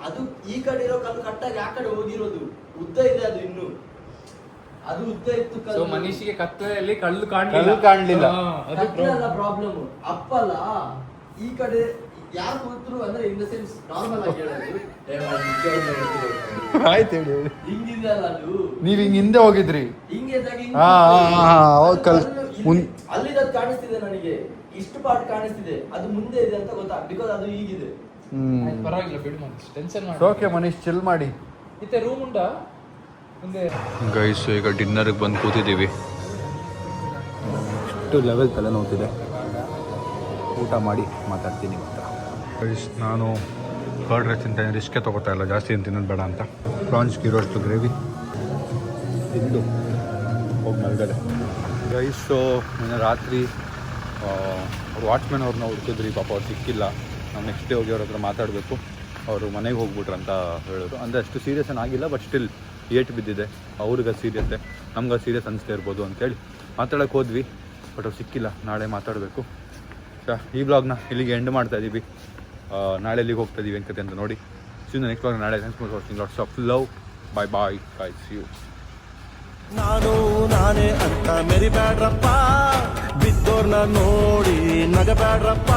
ಅದು ಈ ಕಡೆ ಇರೋ ಕಲ್ಲು ಕಟ್ಟಾಗಿ ಆ ಕಡೆ ಹೋಗಿರೋದು, ಉದ್ದ ಇದೆ ಅದು ಇನ್ನು, ಅದು ಉದ್ದ ಇತ್ತು ಸೊ ಕಲ್ಲು. ಮನುಷ್ಯಗೆ ಕತ್ತಲೆಯಲ್ಲಿ ಕಲ್ಲು ಕಾಣ್ಲಿಲ್ಲ. ಅದು ಪ್ರಾಬ್ಲಮ್. ಅಪ್ಪಲ್ಲ ಈ ಕಡೆ ಯಾರು ಕೂತ್ರು ಅಂದ್ರೆ ಇನ್ ದ ಸೆನ್ಸ್ ನಾರ್ಮಲ್ ಆಗಿ ಹೇಳೋದು, ಆಯ್ತು ಹೇಳಿ. ಹಿಂಗಿದೆ ಅಲ್ಲ ಅದು, ನೀವ್ ಹಿಂಗ್ ಹಿಂದೆ ಹೋಗಿದ್ರಿ. ಹಿಂಗೆ ಅಲ್ಲಿದ್ದು ಕಾಣಿಸ್ತಿದೆ ನನಗೆ, ಇಷ್ಟು ಪಾರ್ಟ್ ಕಾಣಿಸ್ತಿದೆ, ಅದು ಮುಂದೆ ಇದೆ ಅಂತ ಗೊತ್ತಾ, ಬಿಕಾಸ್ ಅದು ಹೀಗಿದೆ. ಪರವಾಗಿಲ್ಲ ಬಿಡು ಮನೀಶ್, ಟೆನ್ಷನ್ ಮಾಡಿ. ಓಕೆ ಮನೀಶ್, ಚಿಲ್ ಮಾಡಿ. ಇತ್ತೆ ರೂಮ್ ಉಂಟಾ ಮುಂದೆ? ಗೈಸ್ ಈಗ ಡಿನ್ನರ್ಗೆ ಬಂದು ಕೂತಿದ್ದೀವಿ. ಇಷ್ಟು ಲೆವೆಲ್ ತಲೆ ನೋಡ್ತಿದೆ, ಊಟ ಮಾಡಿ ಮಾತಾಡ್ತೀನಿ ಅಂತ. ಗೈಸ್ ನಾನು ಕರ್ಡ್ ರೈಸ್ ತಿಂತ ರಿಸ್ಕೆ ತೊಗೋತಾ ಇಲ್ಲ, ಜಾಸ್ತಿ ಏನು ತಿನ್ನೋದು ಬೇಡ ಅಂತ. ಪ್ರಾನ್ಸ್ ಗೀರೋಷ್ಟು ಗ್ರೇವಿ ತಿಂದು ಹೋಗಿ ಮಲ್ಗಡೆ. ಗೈಸು ನಿನ್ನೆ ರಾತ್ರಿ ವಾಚ್ಮ್ಯಾನ್ ಅವ್ರನ್ನ ಹುಡುಕಿದ್ರಿ, ಪಾಪ ಅವ್ರು ಸಿಕ್ಕಿಲ್ಲ. ನಾವು ನೆಕ್ಸ್ಟ್ ಡೇ ಹೋಗಿ ಅವ್ರ ಹತ್ರ ಮಾತಾಡಬೇಕು. ಅವರು ಮನೆಗೆ ಹೋಗ್ಬಿಟ್ರು ಅಂತ ಹೇಳಿದ್ರು. ಅಂದರೆ ಅಷ್ಟು ಸೀರಿಯಸ್ ಏನಾಗಿಲ್ಲ, ಬಟ್ ಸ್ಟಿಲ್ ಏಟ್ ಬಿದ್ದಿದೆ. ಅವ್ರಿಗೆ ಸೀರಿಯಸ್ಸೆ, ನಮ್ಗೆ ಸೀರಿಯಸ್ ಅನಿಸ್ತಾ ಇರ್ಬೋದು ಅಂತೇಳಿ ಮಾತಾಡೋಕ್ಕೆ ಹೋದ್ವಿ, ಬಟ್ ಅವ್ರು ಸಿಕ್ಕಿಲ್ಲ. ನಾಳೆ ಮಾತಾಡಬೇಕು. ಈ ಬ್ಲಾಗ್ನ ಇಲ್ಲಿಗೆ ಎಂಡ್ ಮಾಡ್ತಾ ಇದ್ದೀವಿ. ನಾಳೆ ಎಲ್ಲಿಗೆ ಹೋಗ್ತಾ ಇದ್ದೀವಿ ಅಂತ ನೋಡಿ. ನೆಕ್ಸ್ಟ್ ಬ್ಲಾಗ್ ನಾಳೆ. Thanks for watching. Lots of love. Bye bye guys, see you. ನಾನು ನಾನೇ ಅಂತ ಮೆರಿಬ್ಯಾಡ್ರಪ್ಪ, ಬಿದ್ದೋರ್ನ ನೋಡಿ ನಗಬ್ಯಾಡ್ರಪ್ಪ.